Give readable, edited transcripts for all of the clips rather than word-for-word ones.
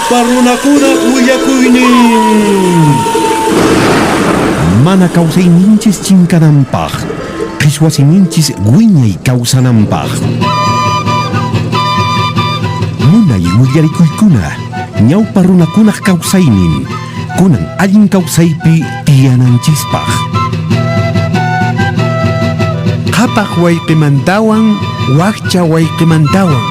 ñawpa runakuna willakuynin. Mana kawsayninchis chinkananpaq, qhichwasininchis wiñay kawsananpaq. Munay willarikuykuna, ñawpa runakunaq kawsaynin, kunan allin kawsaypi tiyananchispaq. Qhapaq wayqimantawan, wakcha wayqimantawan.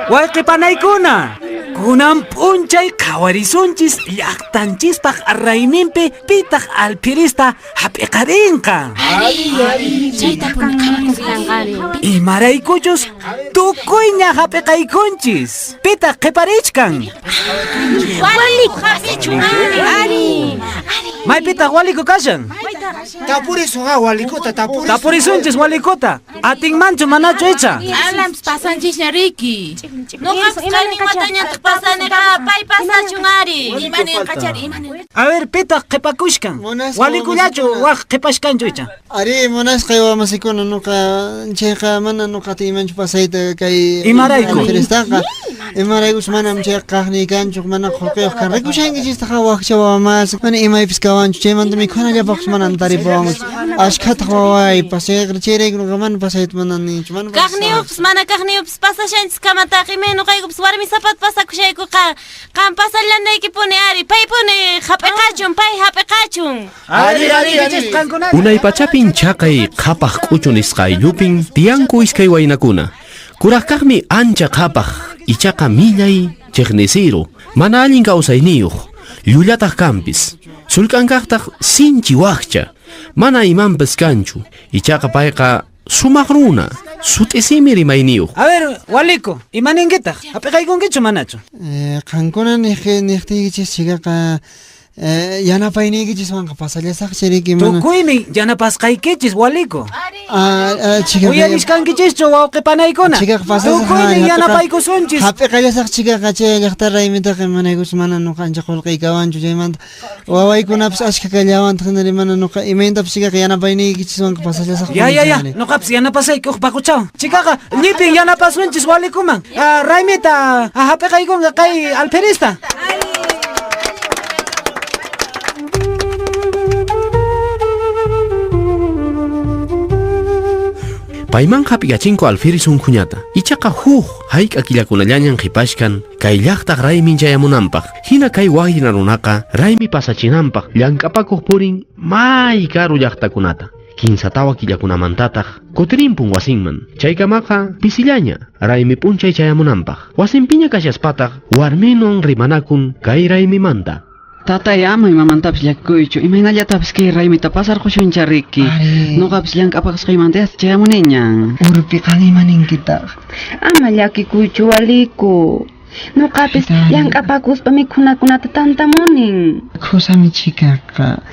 Wayqipanaykuna, kunan p'unchay qhawarisunchis llaqtanchispaq rayminpi pitaq alphirista hap'iqarinqa. Imaraykuchus tukuyña hap'iqaykunchis. Pitaq qhiparichkan. Maypitaq waliku kashan? Tapurisunqa walikuta tapurisun. Tapurisunchis walikuta. Atinmanchu manachu icha? Alams pasanchis Riki. Nuqas qaniwatañataq pasaniqa pay pasachunari. Imanin qachari imanin. A ver, pitaq qhipakushkan. Walikullachu waq qhipashkanchu icha? Ari munasqa wamasikuna nuqa chayqa mana nuqata imanchu pasayta kay Imarayku. Alfiristaqa. Imaraykus manam chay qaqni kanchu mana qullqiyuq kan. Rikushankichistaqa wakcha wawamas mana imaypis kawanchu chaymanta mikhunallapaqchu mana taripawanchu. Ashkhataq waway pasayqa chayrayku nuqa mana pasayta mana ninchu. Kaqniyuqpis mana kaqniyuqpis pasashanchis kamataq imay nuqaykupas warmi sapat pasakushaykuqa qan pasallandaykipuni ari paypuni hap'iqachun pay hap'iqachun. Unay pachapin chaqay qhapaq k'uchu nisqa ayllupin tiyanku iskay waynakuna. Kuraq kaqmi ancha qhapaq, ichaqa millay chiqnisiru, mana allin kawsayniyuq, llulataq kanpis. Sullk'ankaqtaq sinchi wakcha, mana imanpis kanchu, ichaqa payqa sumaq runa, sut'isimi rimayniyuq. A ver, waliku, imaninkitaj, hap'iqaykunkichu manachu? Qankuna niqtiykichis chikaqa yanapayniykichiswanqa pasallasaqcha Riki mana. Tukuymi yanapasqaykichis waliku. Chikaqa Uyarisqankichischu wawqipanaykuna. chikaqa pasasaq. Tukuymi yanapaykusunchis. Hap'iqallasaq chikaqa chay llaqta raymitaqa manaykus mana nuqa ancha qullqiykawanchu chaymanta wawaykunapas ashka kallawantaq hinari mana nuqa imayntapas chikaqa yanapayniykichishwanqa pasallasaq. Ya, nuqapas yanapasayki uq paquchaw. Chikaqa llipin yanapasunchis walikuman. Raymita hap'iqaykunqa kay alphirista. Payman hap'ikachinku alfiris unquñata. Ichaqa huk hayk'a killakunallañan qhipashkan kay llaqtaq raymin chayamunanpaq. Hina kay wayna runaqa raymi pasachinanpaq llank'apakuq purin may karu llaqtakunata. Kinsatawa killakunamantataq kutirinpun wasinman. Chaykamaqa pisillaña raymi p'unchay chayamunanpaq. Wasinpiña kashaspataq warminon rimanakun kay raymimanta. Tatay amay mamantapis llakikuychu imaynallatapis kay raymita pasarqushuncha Riki. Nuqapis llank'apaqas qaymantias chayamuniñan. Urpi qan imaninkitaq. Ama llakikuychu waliku. Nuqapis llank'apakuspa mikhunakunata tantamunin. Khusami chikaqa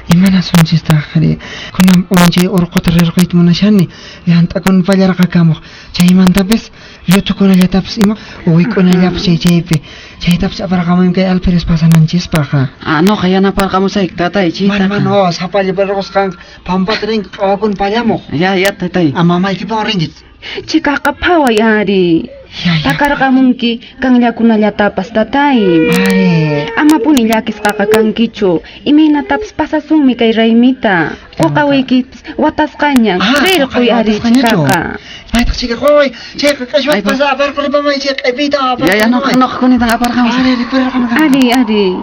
imana sunchistaqri kunan unchay urquta rirquyta munashani llant'akuna pallarqakamuq chaymantapis llutukunallatapis ima uwikunallapas chaypi chaytapas aparqamunmi kay alfiris pasananchispaqqa. Nuqa yanaparqamusayki tatay chaytaqa. Mana sapalli parqusqan pampata rinki qhawakuna pallamuq. Ya tatay. Mamaykipawan rinchis. Chikaqa phaway ari. Takarqamunki kanllakunallatapas tatay. Amapuni llakisqaqa kankichu imaynatapas pasasunmi kay raymita. Uqawiykipis watasqaña rirquy ari chikaqa. Maytaq chika qoy chayqa qashwat pasa aparquripamay chay q'ipiyta aparquripamay. Ya nuqa kunitan aparqamus. Ari.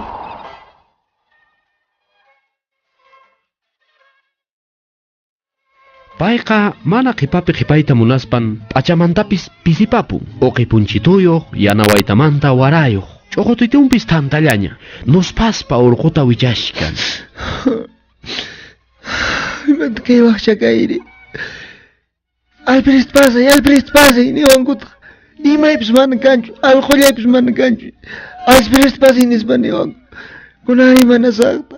Payqa mana qhipapi qhipayta munaspan p'achamantapis pisipapun. Uqipunchituyuq yanawaytamanta warayuq. Ch'uqutuytunpis tantallaña. Nuspaspa urquta wichashkan. Imanta kay waqcha kayri. Alfirist pasay niwankutaq. Imaypis mana kanchu, alqullaypis mana kanchu. Alfirist pasay nispa niwanku. Kunari mana saqta.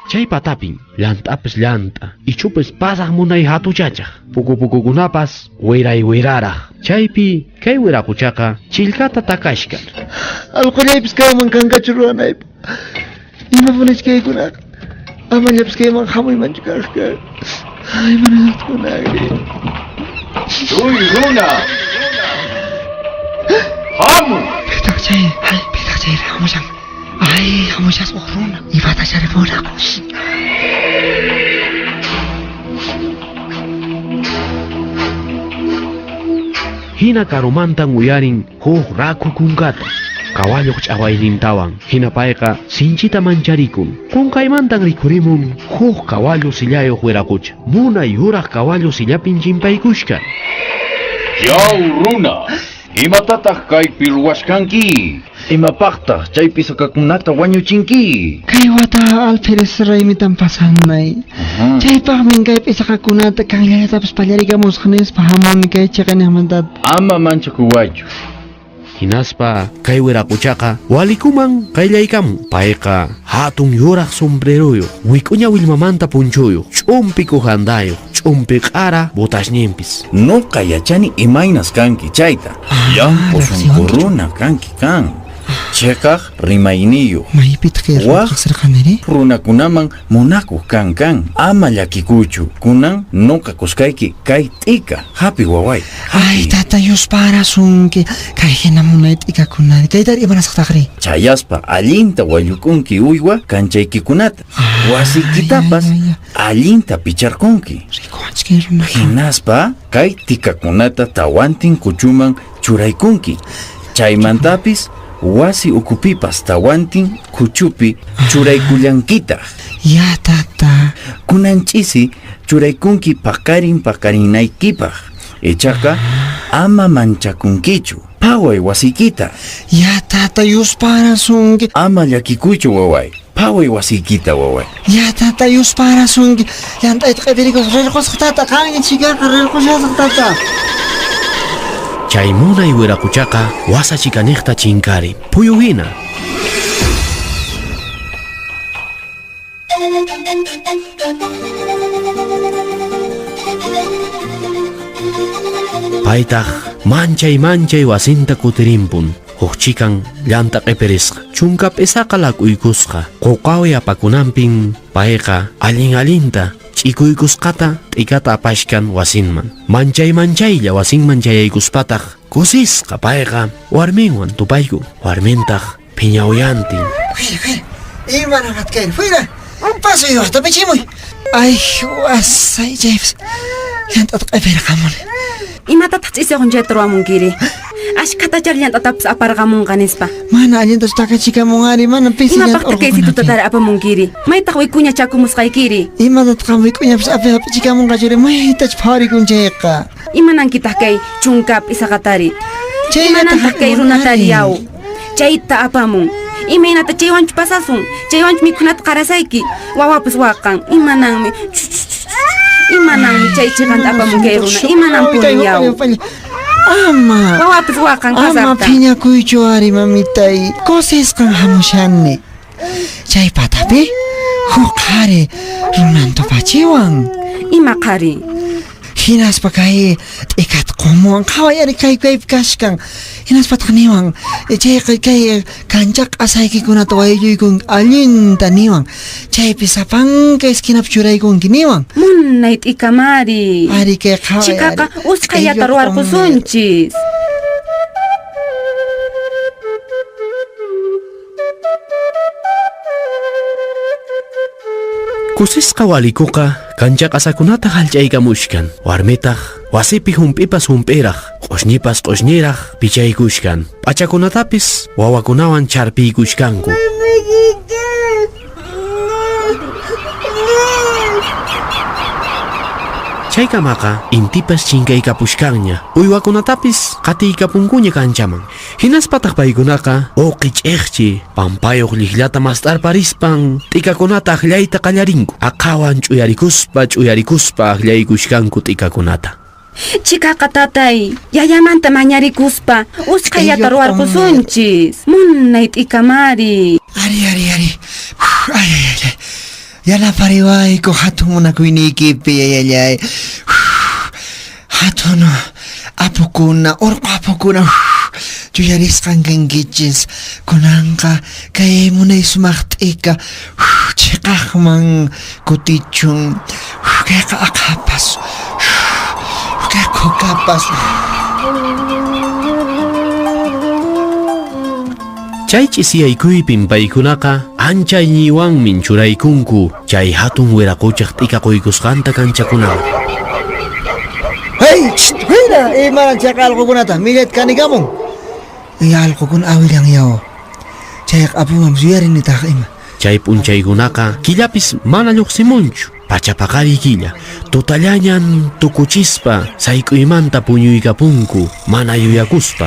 Chay patapin llantapis llanta ichupis pasaq munay hatuchachaq pukupukukunapas wiraraq chaypi kay wiraquchaqa chillkata takashka Alqullaypis kayman kankachu ruwanaypaq imapunis kaykunaqa amallapas kayman hamuymanchu kaqka ay mana saqkunagri Uy, Runa! Hamu! Pitaq chay hamushan ay hamushas runa ibata sharifuraq hina karumantan uyarin huk raku kunkata kawalluq ch'awaynintawan hina payqa sinchita mancharikun kunkaymantan rikurimun huk kawallu sillayuq wiraqucha munay yuraq kawallu sillapin chimpaykushka Yaw, Runa! Imatataq kaypi ruwashkanki? Imapaqtaq chaypi sakakunata wañuchinki? Kay wata alferes raymitan pasanay chaypaqmin kaypi sakakunata kanllallatapas pallarikamusqanispa hamuni kay chiqaniqmantat Ama manchakuwaychu. hinaspa kay wiraquchaqa walikuman qayllaykamun payqa hatun yuraq sombreroyuq wik'uña willmamanta punchuyuq ch'umpi kuhandayuq ch'umpi q'ara butashninpis Nuqa yachani imaynas kanki chayta. Llampu sunquruna kanki kan. Chayqaq rimayniyu. maypitaq Waq riqsirqaniri runakunaman munakuq kankan. Ama llakikuchu. Kunan nuqa kuskayki kay t'ika. Hapi waway. ay tata yusparasunki kay hina munay t'ikakunari kaytar imanasqtaqri Chayaspa allinta wallukunki uywa kanchaykikunata. Wasiykitapas allinta picharkunki. rikuwanchkay runaqa Hinaspa kay tikakunata tawantin kuchuman churaykunki. Chaymantapis wasi ukupipas tawantin kuchupi churaykullankita. ya tata Kunanchisi churaykunki pakarinaykipaq. Ichaqa ama manchakunkichu. Phaway wasiykita. ya tata yusparasunki Ama llakikuychu waway. Phaway wasiykita waway. ya tata yusparasunki llantayta q'itirikuq rirqusqa tata qanña chikaqa rirqushasaq tata chay munay wiraquchaqa wasachikaniqta chinkari phuyu hina paytaq manchay wasinta kutirimpun huk chikan llanta q'ipirisqa chunka p'isaqa lak'uykusqa quqawi apakunanpin payqa allinta ch'ikuykusqata t'ikata apashkan wasinman manchaylla wasinman chayaykuspataq kusisqa payqa warminwan tupaykun warmintaq phiñawyantin imanaqat kayri fuera pasuy hasta pichimuy ay wasay chaypis llantata q'ipirqamuni Imatataq ch'isiqun chay turwamunkiri. Ashkhatachar llantatapas aparqamunqanispa. mana allintachu takachikamunari mana pisi Imapaqta kay situtatari apamunkiri. Maytaq wik'uña chakumusqaykiri. imatataq wik'uñapas apachikamunqachuri maytachu phawarikunchayqa Imanankitaq kay chunkap isaqatari. Imanantaq kay runatari yaw. Chayta apamun. Imaynata chaywanchu pasasun. Chaywanchu mikhunata qarasayki. Wawapas waqan. Imananmi chay chiqanta apamun kay runa. Imanan puni yaw. ama Wawapas waqan ama kasaqta. phiñakuychu ari mamitay kusisqan hamushanni chay patapi huk qhari runantupachiwan Ima qhari. hinaspa kay t'ikata qumuwan qhawayari kay kaypi kashkan hinaspataq niwan chayqa kay kancha q'asaykikunata waylluykunki allinta niwan chaypi sapanka esquinapi churaykunki niwan Munay t'ikamari. ari kay qhawayari Chikaqa usqayata ruwarqusunchis. kusisqa walikuqa kancha q'asakunata hallch'aykamushkan warmitaq wasipi hump'ipas hump'iraq q'ushñipas q'ushñiraq pichaykushkan p'achakunatapis wawakunawan charpiykushkanku chaykamaqa intipas chinkaykapushkanña uywakunatapis qatiykapunkuña kanchaman hinaspataq paykunaqa uqi ch'iqchi pampayuq liqllata mast'arparispan t'ikakunata aqllayta qallarinku aqhawan ch'uyarikuspa aqllaykushkanku t'ikakunata Chikaqa tatay, yayamanta mañarikuspa usqayata ruwarqusunchis. Munay t'ikamari. ari ay Yana pariway ko hatun mo na kuinikipi ayayay. Hatun apokuna orko apokuna. Tuyaris kang gengitjins kunangka kay mo na ismaktika. Chikak mang kutichung kaya ka akapas. Kaya ko kapas. Chay chisiyaykuypin paykunaqa anchay ñiwanmin churaykunku chay hatun wiraquchaq t'ikaquykusqanta kanchakunaqa. Hey, mira, imaran chaka alqukunata millet kanikamon. Alqukun awilang yaw. Chayak apumam suyarin nitaq ima. Chay p'unchaykunaqa killapis mana lluqsimunchu. Pachapaqari killa tutallañan tukuchispa sayk'uymanta puñuykapunku mana yuyakuspa.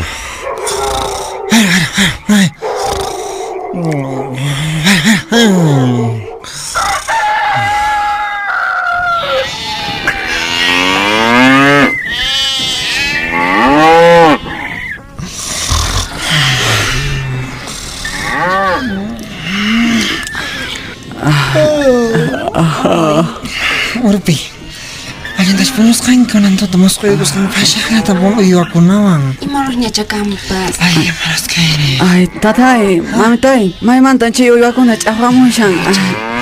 Urpi. Alintas punos kan kanan to temos koy gusto pasya na tabong iyo ako naman. Imaros niya chakampas. Ay, maras kayo. Ay, tatay, mamitoy, may mantan chiyo ako na chahamo siyang.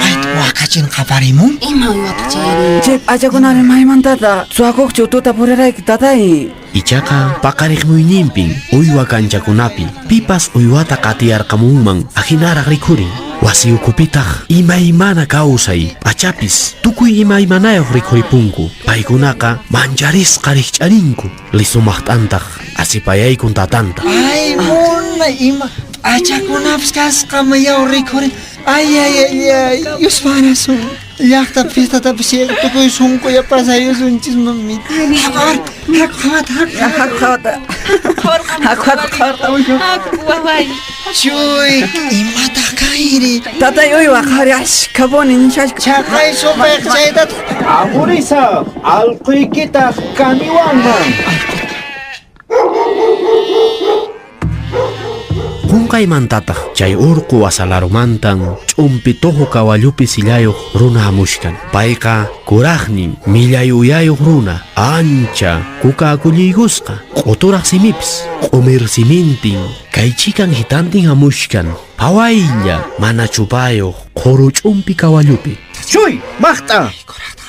Ay, wakachin kapari mo? Ima uywatu chayari. Chip, aja ko na rin may mantata. Suakok chututa pureray tatay. Ichaqa paqariqmuyninpin uywa kanchakunapi pipas uywata qatiyarqamunman ahinaraq rikhurin. Wasi ukupitaq imaymana kawsay pachapis tukuy imaymanayuq rikhuripunku. Paykunaqa mancharisqa riqch'arinku lisumaqt'antaq asipayaykun tatanta. Ay, muna ima. Achakunaps kasqamayaw rikhurin. Ay, yusmanasun. Llaqta fiestata pisiel tukuy sunquya pasayosunchis mamita. Waway. Chuy, imata kairi. Tatay uywa qhariash kaponin shash. Chaqay supay chaytat. Amurisa, alquykita kaniwanman. Qunqaymantataq chay urqu wasalarumantan ch'umpi tohu kawallupi sillayuq runa hamushkan. Payqa kuraqnin millay uyayuq runa ancha kukaakulliykusqa q'uturaq simipis q'umir simintin kaychikan hitantin hamushkan phawaylla mana chupayuq qhuru ch'umpi kawallupi. Chuy, maqt'a.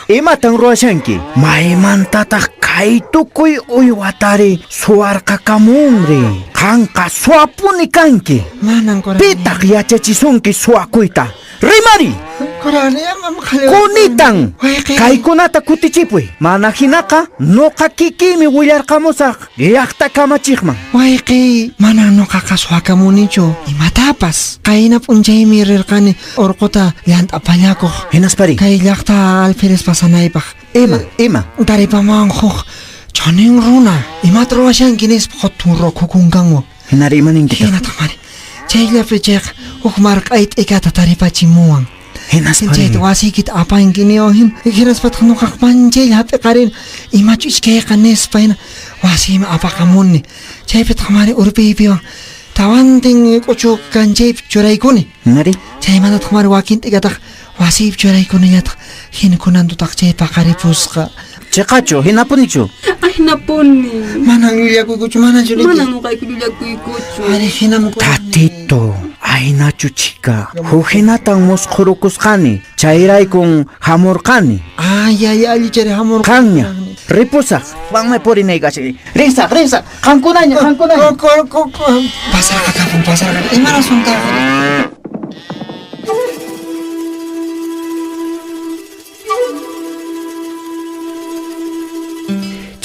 Imatan ruwashanki? Maymantataq kay tukuy uywatari suwarqakamunri. Qanqa suwapuni kanki. Manan kurani. Pitaq yachachisunki suwakuyta? Rimari! Kurani amam khalew. Kunitan! Kaykunata kutichipuy. Mana hinaqa nuqa kikimi willarqamusaq llaqta kamachiqman. Wayqi, mana nuqaqa suwakamunichu. Imatapas. Qayna p'unchaymi rirqani urquta llant'apallakuq. Hinaspari. Kay llaqta alferes pasanaypaq. Ima? Taripaman huk chanin runa. Imata ruwashanki nispa qhutun rukukunkanwan. Hinari imaninkiqa? Hinata mari. Chayllapi chayqa huk marq'ay t'ikata taripachimuwan. Hinaspari. Chayta wasiykita apankiniwan hinaspataq nuqaqa manchaylla hapiqarin imachu ichkayqa nispa hina wasiymi apaqamunni. Chaypitaq mari urpiypiwan tawantin k'uchu kanchaypi churaykuni. Hinari? Chaymantataq mari wakin t'ikataq wasiypi churaykunillataq hina kunantutaq chay paqaripusqa. Chayqachu, hinapunichu? Ay, napuni. Manan llulakuykuchu, manan churayki. Manan nuqayku llullakuykuchu. Ari hinam Tatito, aynachu chika. Huk hinatan musqurukusqani. Chayraykun hamurqani. Ay, alli chari hamur. Qanña, ripusaq. Wanmi purinaykashi. Rinsaq. Qankunaña. Pasarqa kapun, pasarqa. Imara suntaqa.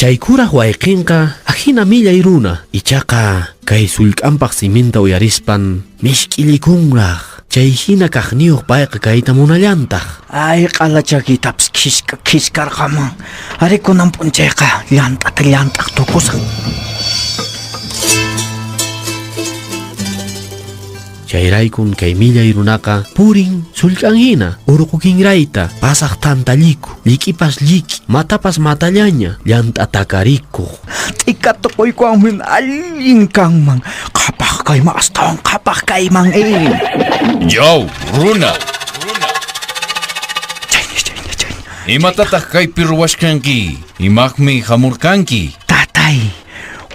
Chaykuraq wayqinqa ahina millay runa ichaqa kay sullk'anpaq siminta uyarispan mishk'illikunraq chay hina kaqniyuq payqa kayta munallantaq. Ay, q'alachakitapas kishkarqaman. Ari kunan p'unchayqa llant'aq tukusaq. Chayraykun kay millay runaqa purin sullk'an hina urqukinrayta pasaq tantalliku likipas liki matapas matallaña llant'atakarikuq. T'ika tuquykuwanmi allin kanman. Qhapaq kayman astawan qhapaq kayman. Yo, runa. Imatataq kaypi ruwashkanki? Imaqmi hamurkanki? Tatay,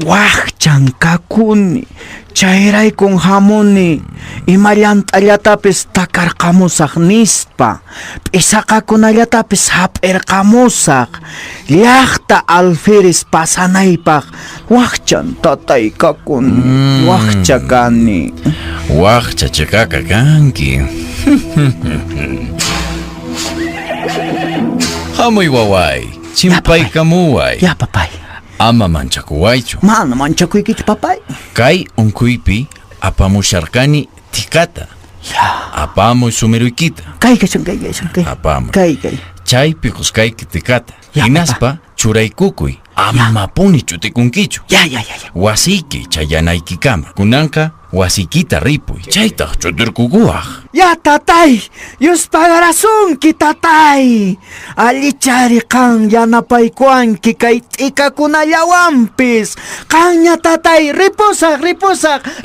wakchankakuni, chayraykun hamuni, imallant'allatapis takarqamusaq nispa, p'isaqakunallatapis hap'irqamusaq, llaqta alfiris pasanaypaq, wakchan tatay kakuni, wakcha kani. Wakcha chakaka kanki. Hamuy waway, chimpaykamuway. Ya papay. Ama manchakuwaychu. Mana manchakuykichu papay. Kay unkuypi apamusharkani tikata. Ya. Apamuy sumiruykita. Kay. Apamuy. Kay. Chaypi kuskayki tikata. Ya, Hinaspa churaykukuy. Amapuni chutikunkichu. Ya. Wasiki chayanaykikama. Kunanka wasikita ripuy. Chaytaq chutirkukuwaq. Ya tatay, yuspagarasunki tatay. Allichari kan yanapaykuanki kay t'ikakunallawanpis. Kanya tatay, ripusaq,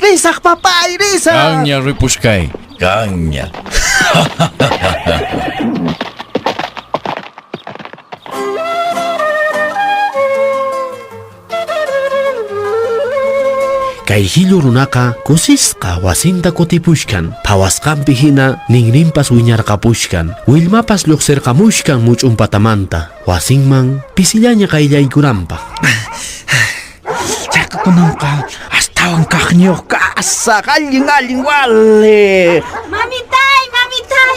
risaq papay, risaq. Kanya ripuskay. Kanya. Kay hillu runaqa kusisqa wasinta kutipushkan, phawasqanpi hina ninrinpas wiñarqapushkan, willmapas lluqsirqamushkan much'umpatamanta, wasinman pisillaña qayllaykunanpaq. Chakakunanqa astawan kaqñuq kasaq, allin wale. Mamitay,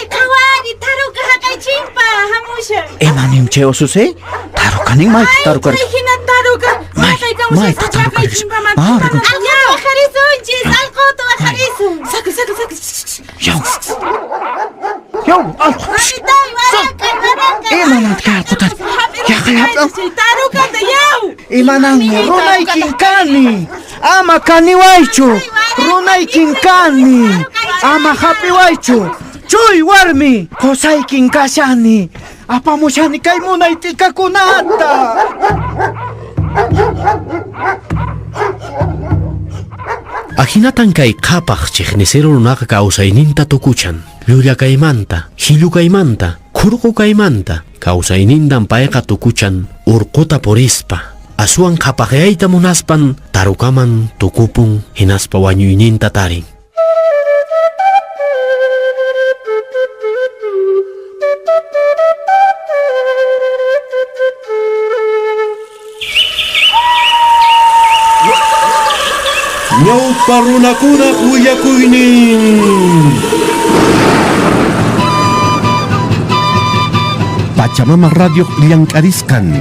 kawari, taruka haqaychimpa, hamusha. Emanim che osuse? Tarukanin may taruka. Hina taruka. May taruka. Alquto bajarisunchis, alquto bajarisun. Saca. Yo, Mamitay, waranka. Emanat ka, putat. Taruka te yaw. Imanan runay kinkani. Ama kaniwaychu. Runay kinkani. Ama hapiwaychu. Chuy warmi. Kosay kinkashani. Apamushani kay munay tikakunata. Ahinatan kay qhapaq chiqnisero runaqa kawsayninta tukuchan, llullakaymanta, hillukaymanta, khurqukaymanta, kawsaynintan payqa tukuchan urquta purispa. Aswan qhapaqyayta munaspan tarukaman tukupun hinaspa wañuyninta tarin. Ñawpa runakuna willakuynin. Pachamama Radio Llancariscan,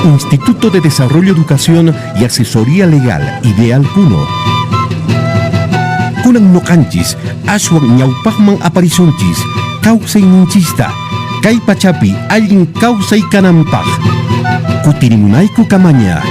Instituto de Desarrollo, Educación y Asesoría Legal, Ideal Puno. Kunan noqanchis, aswan ñawpaqman aparisunchis, kawsay ninchista, kay pachapi allin kawsay kananpaq. Kutirimunayku kamaña.